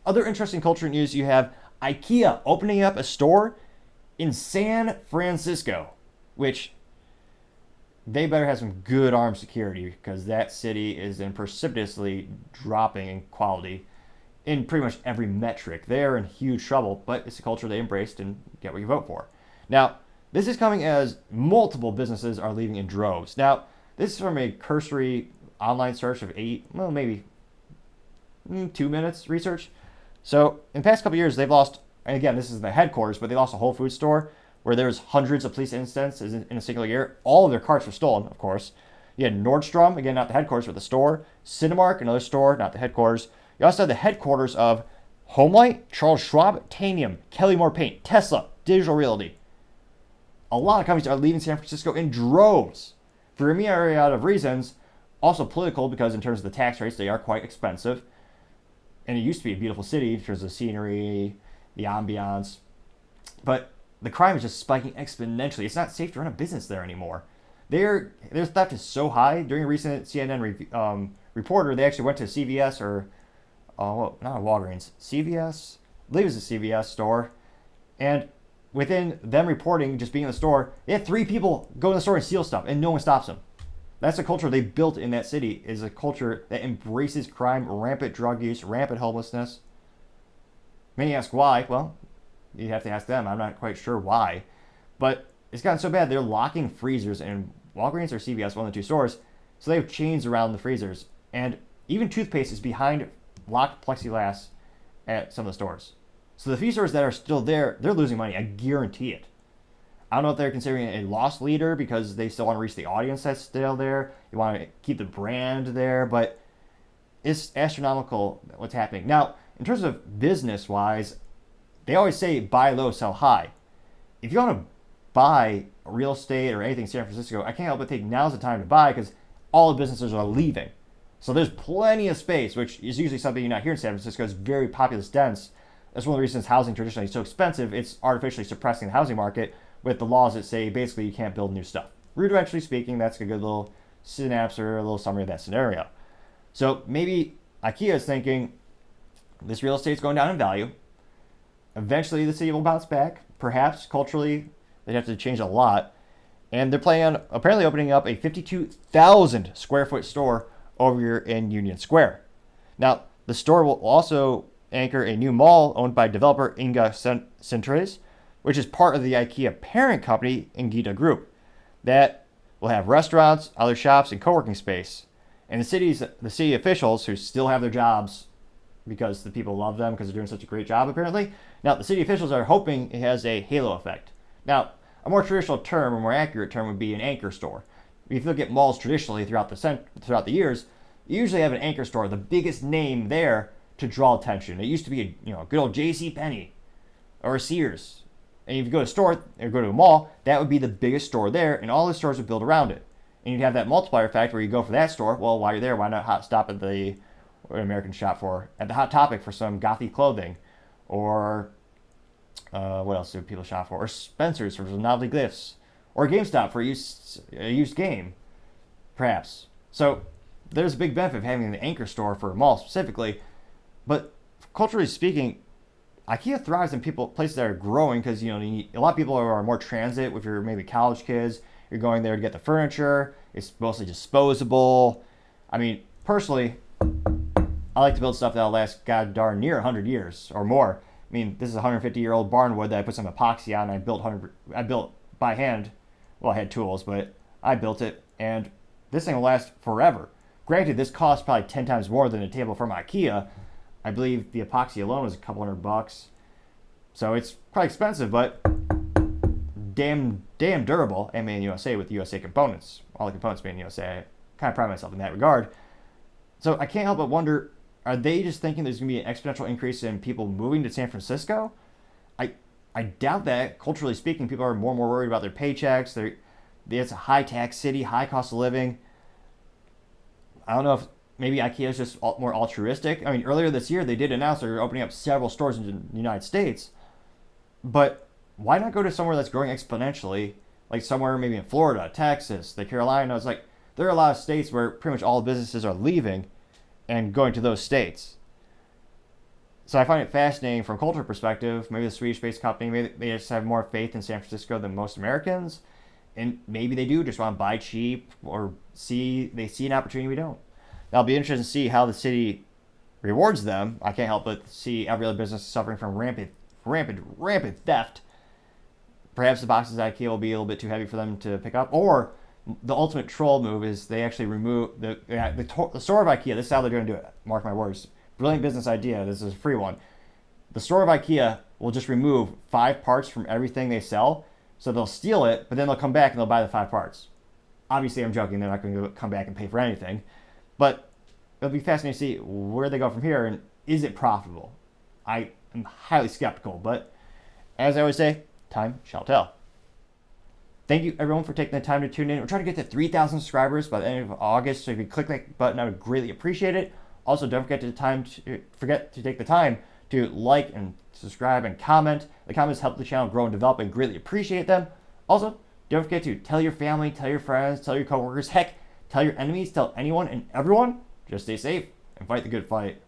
Other interesting culture news, you have Ikea opening up a store in San Francisco, which they better have some good armed security because that city is in precipitously dropping in quality in pretty much every metric. They're in huge trouble, but it's a culture they embraced and get what you vote for. Now, this is coming as multiple businesses are leaving in droves. Now, this is from a cursory online search of maybe 2 minutes research. So, in the past couple of years, they've lost, and again, this is the headquarters, but they lost a Whole Foods store where there was hundreds of police incidents in a single year. All of their carts were stolen, of course. You had Nordstrom, again, not the headquarters, but the store. Cinemark, another store, not the headquarters. You also had the headquarters of Homelight, Charles Schwab, Tanium, Kelly Moore Paint, Tesla, Digital Realty. A lot of companies are leaving San Francisco in droves for a myriad of reasons. Also political, because in terms of the tax rates, they are quite expensive. And it used to be a beautiful city in terms of the scenery, the ambiance. But the crime is just spiking exponentially. It's not safe to run a business there anymore. Their theft is so high. During a recent CNN reporter, they actually went to CVS or, not a Walgreens, CVS? I believe it was a CVS store. And within them reporting, just being in the store, they had 3 people go in the store and steal stuff, and no one stops them. That's the culture they built in that city, is a culture that embraces crime, rampant drug use, rampant homelessness. Many ask why. Well, you have to ask them. I'm not quite sure why. But it's gotten so bad, they're locking freezers in Walgreens or CVS, one of the 2 stores. So they have chains around the freezers. And even toothpaste is behind locked plexiglass at some of the stores. So the few stores that are still there, they're losing money. I guarantee it. I don't know if they're considering it a loss leader because they still want to reach the audience that's still there. You want to keep the brand there, but it's astronomical what's happening. Now, in terms of business-wise, they always say buy low, sell high. If you want to buy real estate or anything in San Francisco, I can't help but think now's the time to buy because all the businesses are leaving. So there's plenty of space, which is usually something you're not here in San Francisco. It's very populous dense. That's one of the reasons housing traditionally is so expensive. It's artificially suppressing the housing market with the laws that say basically you can't build new stuff. Rudimentally speaking, that's a good little synapse or a little summary of that scenario. So maybe IKEA is thinking this real estate's going down in value. Eventually the city will bounce back. Perhaps culturally they'd have to change a lot. And they're planning on apparently opening up a 52,000 square foot store over here in Union Square. Now, the store will also anchor a new mall owned by developer Inga Centres, which is part of the IKEA parent company, Ingida Group, that will have restaurants, other shops, and co-working space. And the city officials who still have their jobs because the people love them because they're doing such a great job apparently. Now, the city officials are hoping it has a halo effect. Now, a more traditional term, or more accurate term, would be an anchor store. If you look at malls traditionally throughout the years, you usually have an anchor store, the biggest name there to draw attention. It used to be a good old J.C. Penney or a Sears. And if you go to a store or go to a mall, that would be the biggest store there, and all the stores would build around it. And you'd have that multiplier effect where you go for that store. Well, while you're there, why not stop at the American shop at the Hot Topic for some gothy clothing, or what else do people shop for? Or Spencer's for some novelty gifts, or GameStop for a used game, perhaps. So there's a big benefit of having an anchor store for a mall specifically, but culturally speaking, IKEA thrives in places that are growing because a lot of people are more transit. If you're maybe college kids, you're going there to get the furniture. It's mostly disposable. I mean, personally, I like to build stuff that'll last god darn near 100 years or more. I mean, this is a 150-year-old barnwood that I put some epoxy on. And I built by hand. Well, I had tools, but I built it, and this thing will last forever. Granted, this costs probably 10 times more than a table from IKEA. I believe the epoxy alone was a couple $100. So it's probably expensive, but damn durable. And made in USA with USA components. All the components made in USA. I kind of pride myself in that regard. So I can't help but wonder, are they just thinking there's going to be an exponential increase in people moving to San Francisco? I doubt that. Culturally speaking, people are more and more worried about their paychecks. It's a high tax city, high cost of living. I don't know if maybe IKEA is just more altruistic. I mean, earlier this year, they did announce they're opening up several stores in the United States. But why not go to somewhere that's growing exponentially, like somewhere maybe in Florida, Texas, the Carolinas? Like, there are a lot of states where pretty much all businesses are leaving and going to those states. So I find it fascinating from a cultural perspective. Maybe the Swedish-based company, maybe they just have more faith in San Francisco than most Americans, and maybe they do just want to buy cheap or they see an opportunity we don't. That'll be interesting to see how the city rewards them. I can't help but see every other business suffering from rampant theft. Perhaps the boxes at Ikea will be a little bit too heavy for them to pick up, or the ultimate troll move is they actually remove the store of Ikea. This is how they're going to do it. Mark my words. Brilliant business idea. This is a free one. The store of Ikea will just remove 5 parts from everything they sell. So they'll steal it, but then they'll come back and they'll buy the 5 parts. Obviously, I'm joking. They're not going to come back and pay for anything. But it'll be fascinating to see where they go from here and is it profitable. I am highly skeptical, but as I always say, time shall tell. Thank you, everyone, for taking the time to tune in. We're trying to get to 3,000 subscribers by the end of August, so if you click that button, I would greatly appreciate it. Also, don't forget to take the time to like and subscribe and comment. The comments help the channel grow and develop, and greatly appreciate them. Also, don't forget to tell your family, tell your friends, tell your coworkers, heck, tell your enemies, tell anyone and everyone. Just stay safe and fight the good fight.